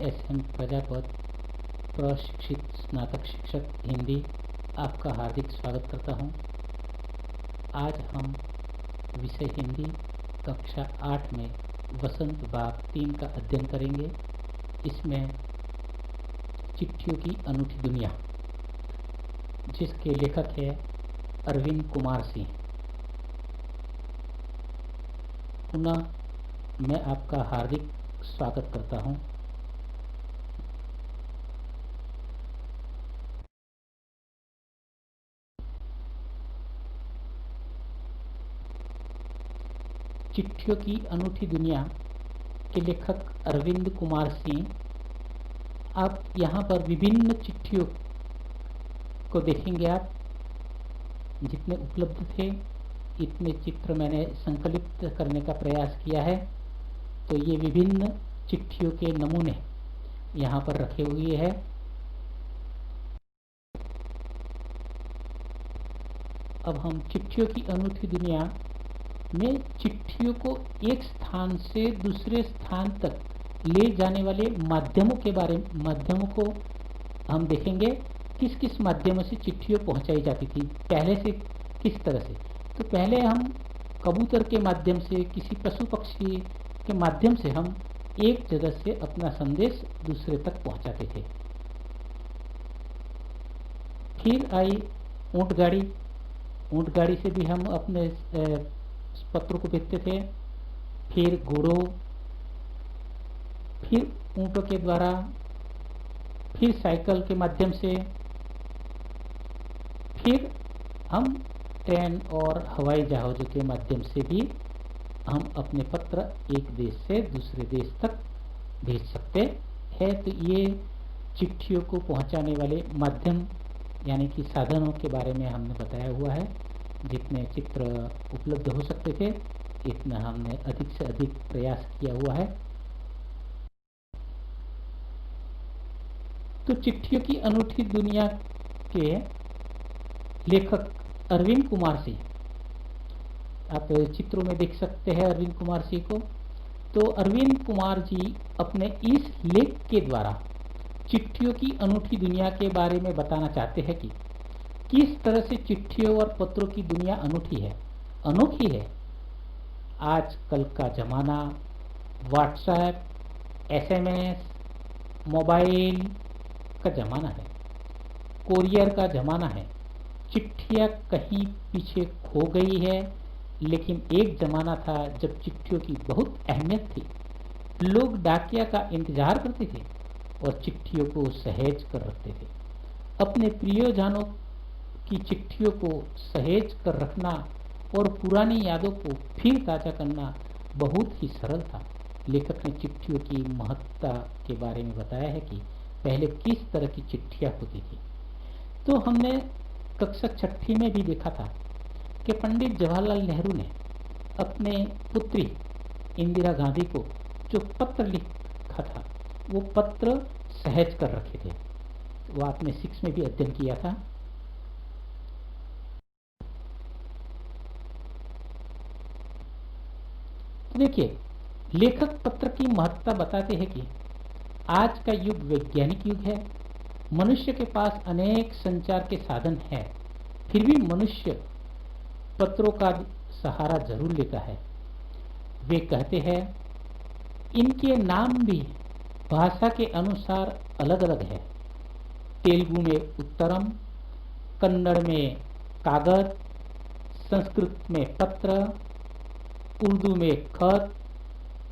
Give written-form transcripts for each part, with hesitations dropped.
SM Prajapat, प्रशिक्षित स्नातक शिक्षक हिंदी, आपका हार्दिक स्वागत करता हूं। आज हम विषय हिंदी कक्षा 8 में वसंत भाग 3 का अध्ययन करेंगे। इसमें चिट्ठियों की अनूठी दुनिया, जिसके लेखक है अरविंद कुमार सिंह। पुनः मैं आपका हार्दिक स्वागत करता हूं। चिट्ठियों की अनूठी दुनिया के लेखक अरविंद कुमार सिंह। आप यहाँ पर विभिन्न चिट्ठियों को देखेंगे। आप जितने उपलब्ध थे इतने चित्र मैंने संकलित करने का प्रयास किया है। तो ये विभिन्न चिट्ठियों के नमूने यहाँ पर रखे हुए हैं। अब हम चिट्ठियों की अनूठी दुनिया में चिट्ठियों को एक स्थान से दूसरे स्थान तक ले जाने वाले माध्यमों को हम देखेंगे। किस किस माध्यमों से चिट्ठियों पहुंचाई जाती थी, पहले से किस तरह से। तो पहले हम कबूतर के माध्यम से, किसी पशु पक्षी के माध्यम से हम एक जगह से अपना संदेश दूसरे तक पहुंचाते थे। फिर आई ऊंटगाड़ी। ऊंटगाड़ी से भी हम अपने पत्रों को भेजते थे। फिर घोड़ों, फिर ऊंटों के द्वारा, फिर साइकिल के माध्यम से, फिर हम ट्रेन और हवाई जहाज़ों के माध्यम से भी हम अपने पत्र एक देश से दूसरे देश तक भेज सकते हैं। तो ये चिट्ठियों को पहुंचाने वाले माध्यम यानी कि साधनों के बारे में हमने बताया हुआ है। जितने चित्र उपलब्ध हो सकते थे इतना हमने अधिक से अधिक प्रयास किया हुआ है। तो चिट्ठियों की अनूठी दुनिया के लेखक अरविंद कुमार सिंह, आप चित्रों में देख सकते हैं अरविंद कुमार सिंह को। तो अरविंद कुमार जी अपने इस लेख के द्वारा चिट्ठियों की अनूठी दुनिया के बारे में बताना चाहते हैं कि किस तरह से चिट्ठियों और पत्रों की दुनिया अनोखी है। आजकल का जमाना व्हाट्सएप, SMS, मोबाइल का जमाना है, कोरियर का जमाना है। चिट्ठियाँ कहीं पीछे खो गई है, लेकिन एक जमाना था जब चिट्ठियों की बहुत अहमियत थी। लोग डाकिया का इंतजार करते थे और चिट्ठियों को सहेज कर रखते थे। अपने प्रियजनों की चिट्ठियों को सहेज कर रखना और पुरानी यादों को फिर ताज़ा करना बहुत ही सरल था। लेखक ने चिट्ठियों की महत्ता के बारे में बताया है कि पहले किस तरह की चिट्ठियाँ होती थी। तो हमने कक्षा 6 में भी देखा था कि पंडित जवाहरलाल नेहरू ने अपने पुत्री इंदिरा गांधी को जो पत्र लिखा था वो पत्र सहेज कर रखे थे। वो आपने 6 में भी अध्ययन किया था। तो देखिए, लेखक पत्र की महत्ता बताते हैं कि आज का युग वैज्ञानिक युग है। मनुष्य के पास अनेक संचार के साधन हैं, फिर भी मनुष्य पत्रों का सहारा जरूर लेता है। वे कहते हैं इनके नाम भी भाषा के अनुसार अलग अलग है। तेलुगु में उत्तरम, कन्नड़ में कागज, संस्कृत में पत्र, उर्दू में खत,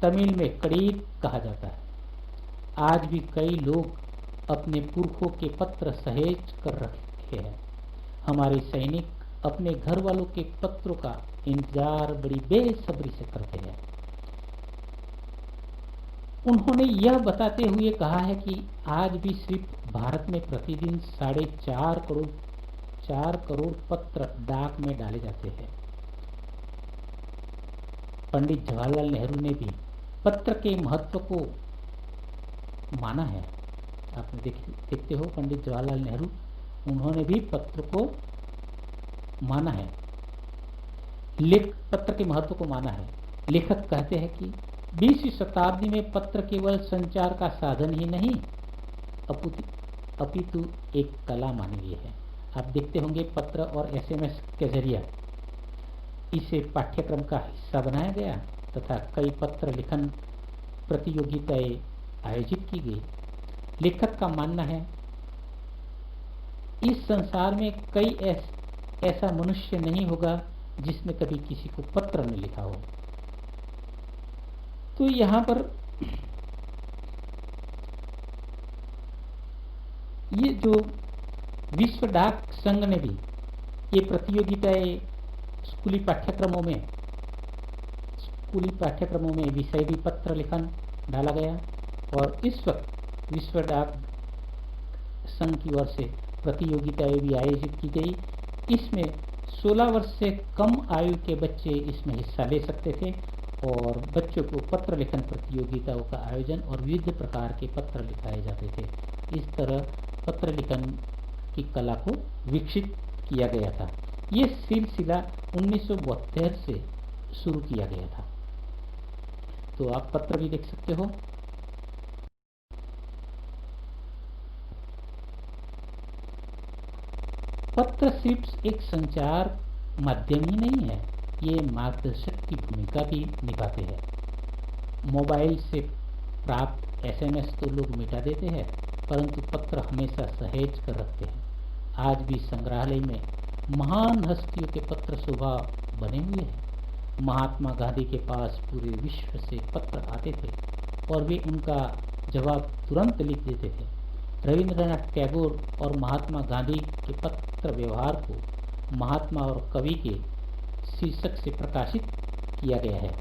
तमिल में कड़ीर कहा जाता है। आज भी कई लोग अपने पुरखों के पत्र सहेज कर रखे हैं। हमारे सैनिक अपने घर वालों के पत्रों का इंतजार बड़ी बेसब्री से करते हैं। उन्होंने यह बताते हुए कहा है कि आज भी सिर्फ भारत में प्रतिदिन 4.5 करोड़ पत्र डाक में डाले जाते हैं। पंडित जवाहरलाल नेहरू ने भी पत्र के महत्व को माना है। आपने देखते हो पंडित जवाहरलाल नेहरू, उन्होंने भी पत्र को माना है, पत्र के महत्व को माना है। लेखक कहते हैं कि 20वीं शताब्दी में पत्र केवल संचार का साधन ही नहीं अपितु एक कला मानी गई है। आप देखते होंगे पत्र और एसएमएस के जरिए इसे पाठ्यक्रम का हिस्सा बनाया गया तथा कई पत्र लिखन प्रतियोगिताएं आयोजित की गई। लेखक का मानना है इस संसार में कई ऐसा मनुष्य नहीं होगा जिसने कभी किसी को पत्र न लिखा हो। तो यहाँ पर ये जो विश्व डाक संघ ने भी ये प्रतियोगिताएं स्कूली पाठ्यक्रमों में विषय भी पत्र लिखन डाला गया और इस वक्त विश्व डाक संघ की ओर से प्रतियोगिताएं भी आयोजित की गई। इसमें 16 वर्ष से कम आयु के बच्चे इसमें हिस्सा ले सकते थे और बच्चों को पत्र लिखन प्रतियोगिताओं का आयोजन और विविध प्रकार के पत्र लिखाए जाते थे। इस तरह पत्र लिखन की कला को विकसित किया गया था। ये सिलसिला 1972 से शुरू किया गया था। तो आप पत्र भी देख सकते हो। पत्र सिर्फ एक संचार माध्यम ही नहीं है, ये मार्गदर्शक की भूमिका भी निभाते हैं। मोबाइल से प्राप्त एसएमएस तो लोग मिटा देते हैं, परंतु पत्र हमेशा सहेज कर रखते हैं। आज भी संग्रहालय में महान हस्तियों के पत्र शोभा बने हुए हैं। महात्मा गांधी के पास पूरे विश्व से पत्र आते थे और वे उनका जवाब तुरंत लिख देते थे। रविंद्रनाथ टैगोर और महात्मा गांधी के पत्र व्यवहार को महात्मा और कवि के शीर्षक से प्रकाशित किया गया है।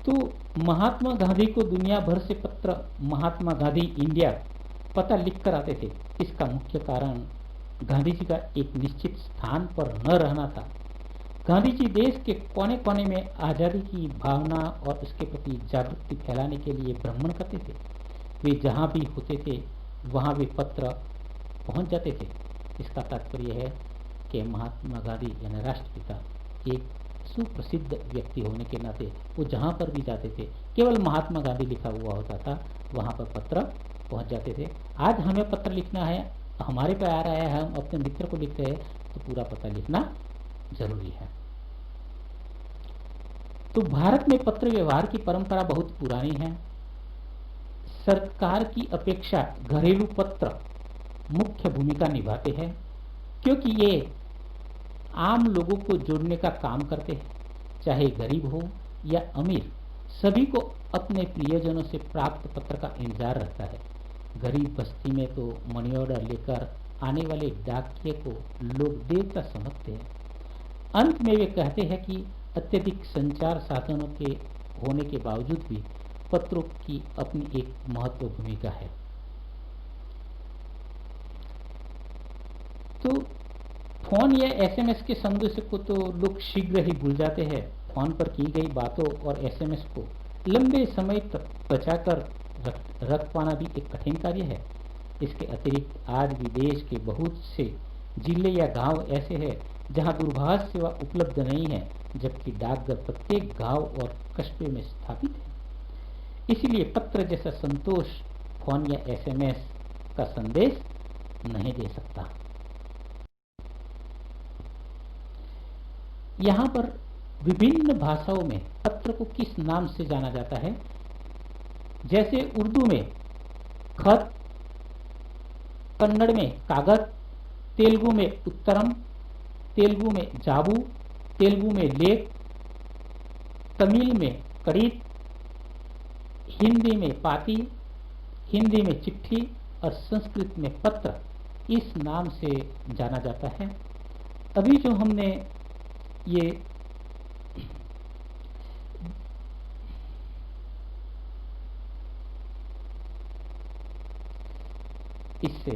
तो महात्मा गांधी को दुनिया भर से पत्र महात्मा गांधी इंडिया पता लिख कर आते थे। इसका मुख्य कारण गांधी जी का एक निश्चित स्थान पर न रहना था। गांधी जी देश के कोने कोने में आज़ादी की भावना और उसके प्रति जागृति फैलाने के लिए भ्रमण करते थे। वे जहाँ भी होते थे वहाँ वे पत्र पहुँच जाते थे। इसका तात्पर्य है कि महात्मा गांधी यानी राष्ट्रपिता एक सुप्रसिद्ध व्यक्ति होने के नाते वो जहाँ पर भी जाते थे केवल महात्मा गांधी लिखा हुआ होता था, वहाँ पर पत्र पहुँच जाते थे। आज हमें पत्र लिखना है, हमारे पे आ रहा है, हम अपने मित्र को लिखते हैं तो पूरा पता लिखना जरूरी है। तो भारत में पत्र व्यवहार की परंपरा बहुत पुरानी है। सरकार की अपेक्षा घरेलू पत्र मुख्य भूमिका निभाते हैं क्योंकि ये आम लोगों को जोड़ने का काम करते हैं। चाहे गरीब हो या अमीर, सभी को अपने प्रियजनों से प्राप्त पत्र का इंतजार रहता है। गरीब बस्ती में तो मनी ऑर्डर लेकर आने वाले डाकिये को लोग देवता समझते हैं। अंत में वे कहते हैं कि अत्यधिक संचार साधनों के होने के बावजूद भी पत्रों की अपनी एक महत्व भूमिका है। तो फोन या एसएमएस के संदेश को तो लोग शीघ्र ही भूल जाते हैं। फोन पर की गई बातों और एसएमएस को लंबे समय तक बचाकर रख पाना भी एक कठिन कार्य है। इसके अतिरिक्त आज भी देश के बहुत से जिले या गांव ऐसे हैं जहां दूरभाष सेवा उपलब्ध नहीं है, जबकि डाकघर प्रत्येक गांव और कस्बे में स्थापित है। इसीलिए पत्र जैसा संतोष फोन या एसएमएस का संदेश नहीं दे सकता। यहाँ पर विभिन्न भाषाओं में पत्र को किस नाम से जाना जाता है, जैसे उर्दू में खत, कन्नड़ में कागज, तेलुगु में उत्तरम, तेलुगु में जाबू, तेलुगु में लेख, तमिल में कड़ीत, हिंदी में पाती, हिंदी में चिट्ठी और संस्कृत में पत्र इस नाम से जाना जाता है। अभी जो हमने ये इससे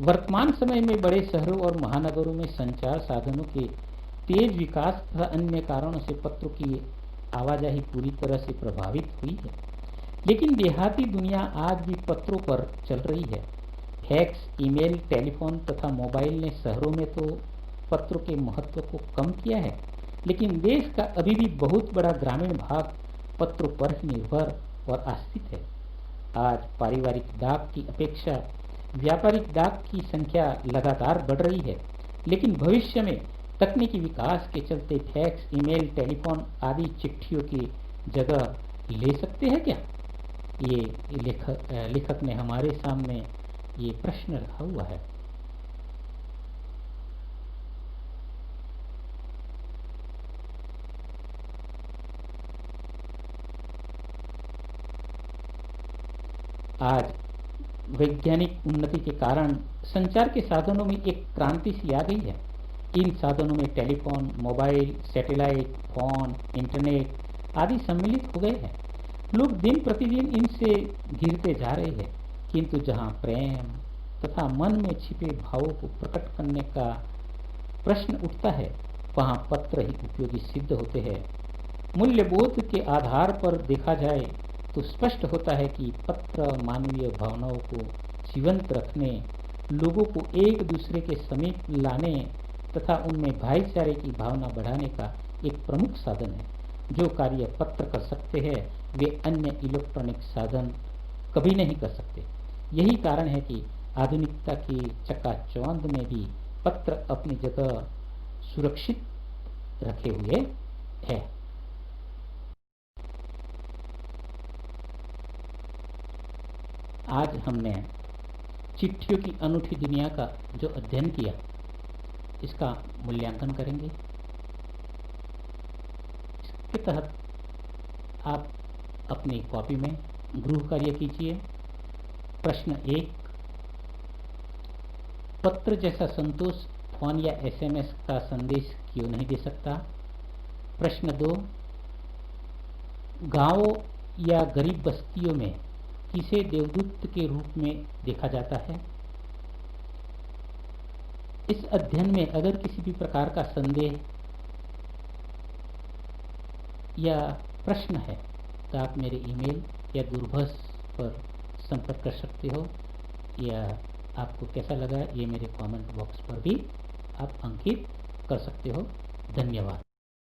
वर्तमान समय में बड़े शहरों और महानगरों में संचार साधनों के तेज विकास तथा अन्य कारणों से पत्रों की आवाजाही पूरी तरह से प्रभावित हुई है। लेकिन देहाती दुनिया आज भी पत्रों पर चल रही है। फैक्स, ईमेल, टेलीफोन तथा मोबाइल ने शहरों में तो पत्रों के महत्व को कम किया है, लेकिन देश का अभी भी बहुत बड़ा ग्रामीण भाग पत्रों पर ही निर्भर और आश्रित है। आज पारिवारिक डाक की अपेक्षा व्यापारिक डाक की संख्या लगातार बढ़ रही है, लेकिन भविष्य में तकनीकी विकास के चलते फैक्स, ईमेल, टेलीफोन आदि चिट्ठियों की जगह ले सकते हैं क्या? ये लेखक ने हमारे सामने ये प्रश्न रखा हुआ है। आज वैज्ञानिक उन्नति के कारण संचार के साधनों में एक क्रांति सी आ गई है। इन साधनों में telephone, mobile, satellite, phone, internet आदि सम्मिलित हो गए हैं। लोग दिन प्रतिदिन इनसे घिरते जा रहे हैं, किंतु जहाँ प्रेम तथा मन में छिपे भावों को प्रकट करने का प्रश्न उठता है, वहाँ पत्र ही उपयोगी सिद्ध होते हैं। मूल्यबोध के आधार पर देखा जाए तो स्पष्ट होता है कि पत्र मानवीय भावनाओं को जीवंत रखने, लोगों को एक दूसरे के समीप लाने तथा उनमें भाईचारे की भावना बढ़ाने का एक प्रमुख साधन है। जो कार्य पत्र कर सकते हैं वे अन्य इलेक्ट्रॉनिक साधन कभी नहीं कर सकते। यही कारण है कि आधुनिकता की चकाचौंध में भी पत्र अपनी जगह सुरक्षित रखे हुए है। आज हमने चिट्ठियों की अनूठी दुनिया का जो अध्ययन किया, इसका मूल्यांकन करेंगे। इसके तहत आप अपनी कॉपी में गृह कार्य कीजिए। प्रश्न 1, पत्र जैसा संतोष फोन या एसएमएस का संदेश क्यों नहीं दे सकता? प्रश्न 2, गांवों या गरीब बस्तियों में किसे देवदूत के रूप में देखा जाता है? इस अध्ययन में अगर किसी भी प्रकार का संदेह या प्रश्न है तो आप मेरे ईमेल या दूरभाष पर संपर्क कर सकते हो, या आपको कैसा लगा ये मेरे कमेंट बॉक्स पर भी आप अंकित कर सकते हो। धन्यवाद।